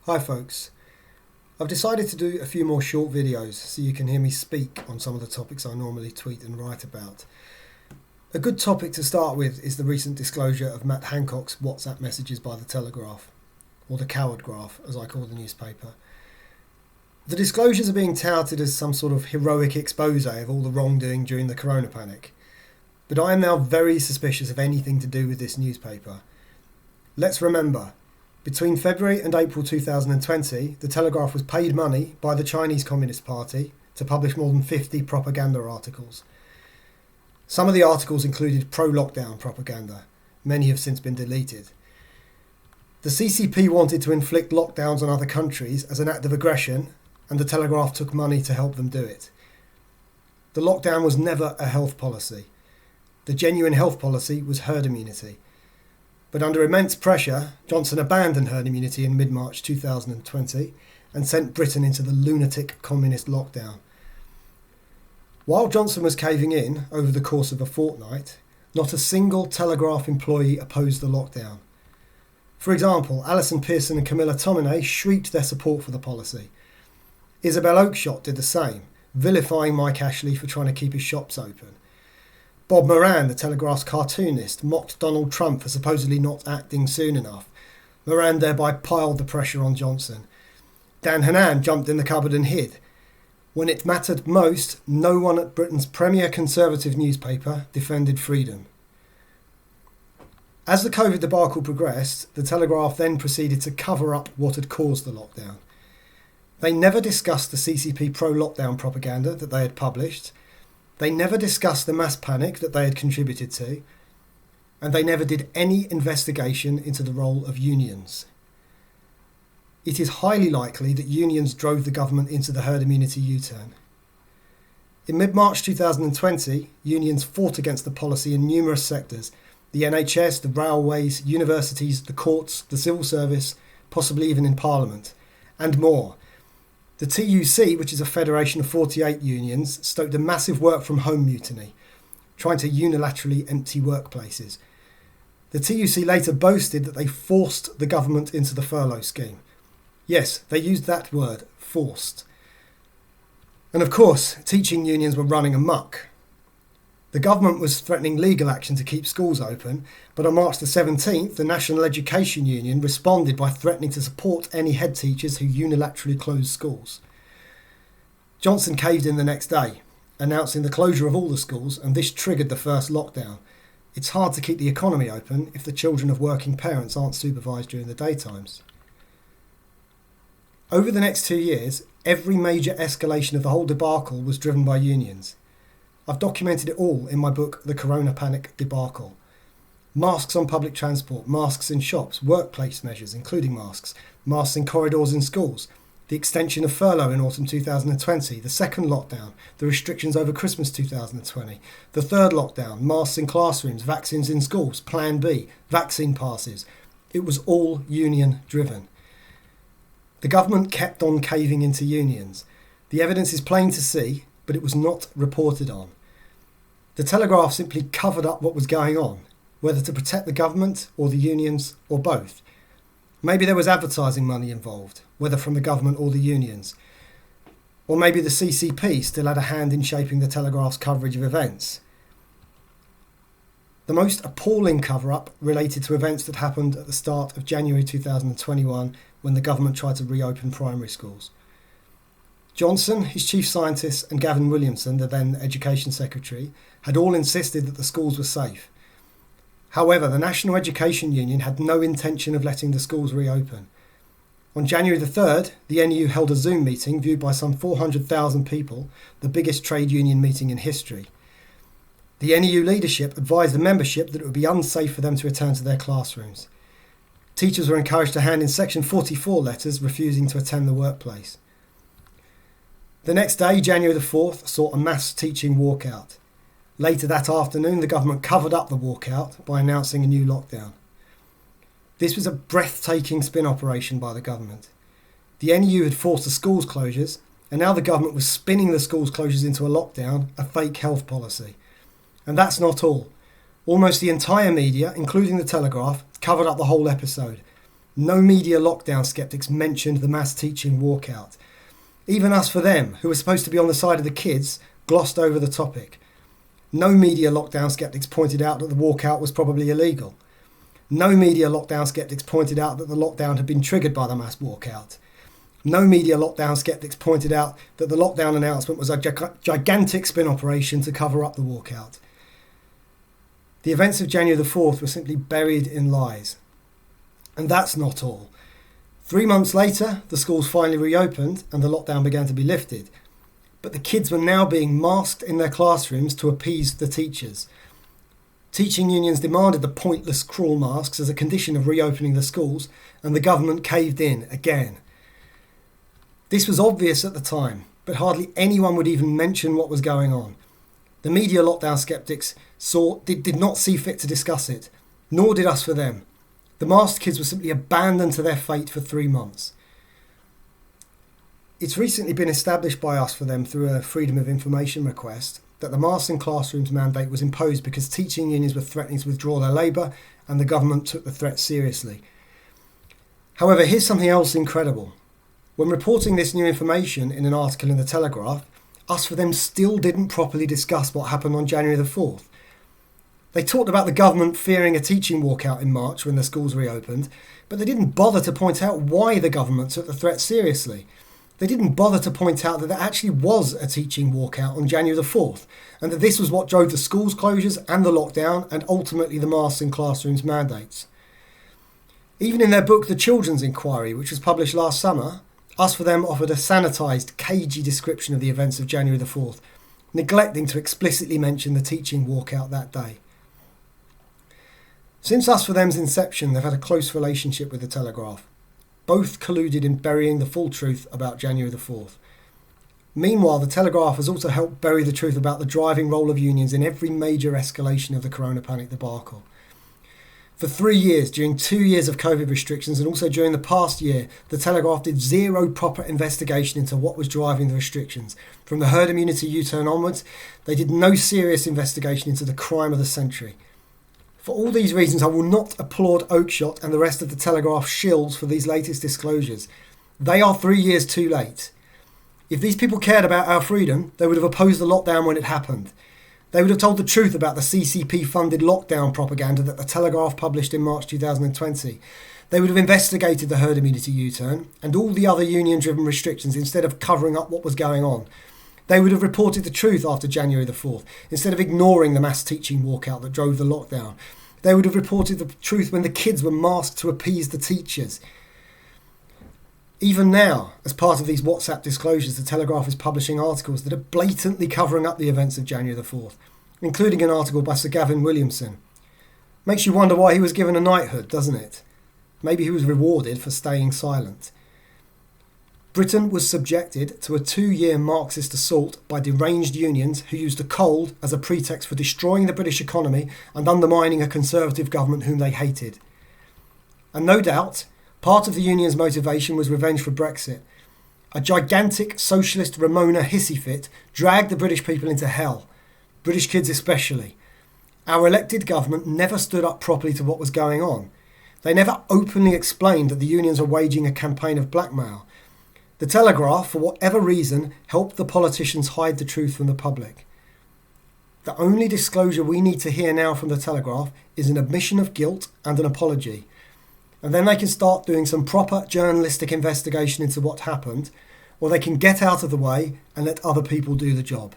Hi folks, I've decided to do a few more short videos so you can hear me speak on some of the topics I normally tweet and write about. A good topic to start with is the recent disclosure of Matt Hancock's WhatsApp messages by the Telegraph, or the Coward Graph as I call the newspaper. The disclosures are being touted as some sort of heroic expose of all the wrongdoing during the corona panic, but I am now very suspicious of anything to do with this newspaper. Let's remember, between February and April 2020, the Telegraph was paid money by the Chinese Communist Party to publish more than 50 propaganda articles. Some of the articles included pro-lockdown propaganda. Many have since been deleted. The CCP wanted to inflict lockdowns on other countries as an act of aggression, and the Telegraph took money to help them do it. The lockdown was never a health policy. The genuine health policy was herd immunity. But under immense pressure, Johnson abandoned herd immunity in mid-March 2020 and sent Britain into the lunatic communist lockdown. While Johnson was caving in over the course of a fortnight, not a single Telegraph employee opposed the lockdown. For example, Alison Pearson and Camilla Tominey shrieked their support for the policy. Isabel Oakeshott did the same, vilifying Mike Ashley for trying to keep his shops open. Bob Moran, the Telegraph's cartoonist, mocked Donald Trump for supposedly not acting soon enough. Moran thereby piled the pressure on Johnson. Dan Hannan jumped in the cupboard and hid. When it mattered most, no one at Britain's premier conservative newspaper defended freedom. As the COVID debacle progressed, the Telegraph then proceeded to cover up what had caused the lockdown. They never discussed the CCP pro-lockdown propaganda that they had published. They never discussed the mass panic that they had contributed to, and they never did any investigation into the role of unions. It is highly likely that unions drove the government into the herd immunity U-turn. In mid-March 2020, unions fought against the policy in numerous sectors: the NHS, the railways, universities, the courts, the civil service, possibly even in Parliament, and more. The TUC, which is a federation of 48 unions, stoked a massive work-from-home mutiny, trying to unilaterally empty workplaces. The TUC later boasted that they forced the government into the furlough scheme. Yes, they used that word, forced. And of course, teaching unions were running amok. The government was threatening legal action to keep schools open, but on March the 17th, the National Education Union responded by threatening to support any head teachers who unilaterally closed schools. Johnson caved in the next day, announcing the closure of all the schools, and this triggered the first lockdown. It's hard to keep the economy open if the children of working parents aren't supervised during the daytimes. Over the next 2 years, every major escalation of the whole debacle was driven by unions. I've documented it all in my book, The Corona Panic Debacle. Masks on public transport, masks in shops, workplace measures, including masks in corridors in schools, the extension of furlough in autumn 2020, the second lockdown, the restrictions over Christmas 2020, the third lockdown, masks in classrooms, vaccines in schools, Plan B, vaccine passes. It was all union driven. The government kept on caving into unions. The evidence is plain to see, but it was not reported on. The Telegraph simply covered up what was going on, whether to protect the government or the unions or both. Maybe there was advertising money involved, whether from the government or the unions. Or maybe the CCP still had a hand in shaping the Telegraph's coverage of events. The most appalling cover-up related to events that happened at the start of January 2021 when the government tried to reopen primary schools. Johnson, his chief scientist, and Gavin Williamson, the then Education Secretary, had all insisted that the schools were safe. However, the National Education Union had no intention of letting the schools reopen. On January the 3rd, the NEU held a Zoom meeting viewed by some 400,000 people, the biggest trade union meeting in history. The NEU leadership advised the membership that it would be unsafe for them to return to their classrooms. Teachers were encouraged to hand in Section 44 letters refusing to attend the workplace. The next day, January the 4th, saw a mass teaching walkout. Later that afternoon, the government covered up the walkout by announcing a new lockdown. This was a breathtaking spin operation by the government. The NEU had forced the schools closures, and now the government was spinning the schools closures into a lockdown, a fake health policy. And that's not all. Almost the entire media, including the Telegraph, covered up the whole episode. No media lockdown skeptics mentioned the mass teaching walkout. Even Us for Them, who were supposed to be on the side of the kids, glossed over the topic. No media lockdown skeptics pointed out that the walkout was probably illegal. No media lockdown skeptics pointed out that the lockdown had been triggered by the mass walkout. No media lockdown skeptics pointed out that the lockdown announcement was a gigantic spin operation to cover up the walkout. The events of January the 4th were simply buried in lies. And that's not all. 3 months later, the schools finally reopened and the lockdown began to be lifted. But the kids were now being masked in their classrooms to appease the teachers. Teaching unions demanded the pointless, cruel masks as a condition of reopening the schools, and the government caved in again. This was obvious at the time, but hardly anyone would even mention what was going on. The media lockdown skeptics did not see fit to discuss it, nor did Us for Them. The masked kids were simply abandoned to their fate for 3 months. It's recently been established by Us for Them through a Freedom of Information request that the masks in classrooms mandate was imposed because teaching unions were threatening to withdraw their labour and the government took the threat seriously. However, here's something else incredible. When reporting this new information in an article in the Telegraph, Us for Them still didn't properly discuss what happened on January the 4th. They talked about the government fearing a teaching walkout in March when the schools reopened, but they didn't bother to point out why the government took the threat seriously. They didn't bother to point out that there actually was a teaching walkout on January the 4th, and that this was what drove the schools closures and the lockdown and ultimately the masks in classrooms mandates. Even in their book The Children's Inquiry, which was published last summer, Us for Them offered a sanitised, cagey description of the events of January the 4th, neglecting to explicitly mention the teaching walkout that day. Since Us for Them's inception, they've had a close relationship with the Telegraph. Both colluded in burying the full truth about January the 4th. Meanwhile, the Telegraph has also helped bury the truth about the driving role of unions in every major escalation of the Corona Panic debacle. For 3 years, during 2 years of COVID restrictions and also during the past year, the Telegraph did zero proper investigation into what was driving the restrictions. From the herd immunity U-turn onwards, they did no serious investigation into the crime of the century. For all these reasons, I will not applaud Oakeshott and the rest of the Telegraph shills for these latest disclosures. They are 3 years too late. If these people cared about our freedom, they would have opposed the lockdown when it happened. They would have told the truth about the CCP-funded lockdown propaganda that the Telegraph published in March 2020. They would have investigated the herd immunity U-turn and all the other union-driven restrictions instead of covering up what was going on. They would have reported the truth after January the 4th, instead of ignoring the mass teaching walkout that drove the lockdown. They would have reported the truth when the kids were masked to appease the teachers. Even now, as part of these WhatsApp disclosures, the Telegraph is publishing articles that are blatantly covering up the events of January the 4th, including an article by Sir Gavin Williamson. Makes you wonder why he was given a knighthood, doesn't it? Maybe he was rewarded for staying silent. Britain was subjected to a 2-year Marxist assault by deranged unions who used the cold as a pretext for destroying the British economy and undermining a Conservative government whom they hated. And no doubt, part of the union's motivation was revenge for Brexit. A gigantic socialist Ramona hissy fit dragged the British people into hell, British kids especially. Our elected government never stood up properly to what was going on. They never openly explained that the unions are waging a campaign of blackmail. The Telegraph, for whatever reason, helped the politicians hide the truth from the public. The only disclosure we need to hear now from the Telegraph is an admission of guilt and an apology. And then they can start doing some proper journalistic investigation into what happened, or they can get out of the way and let other people do the job.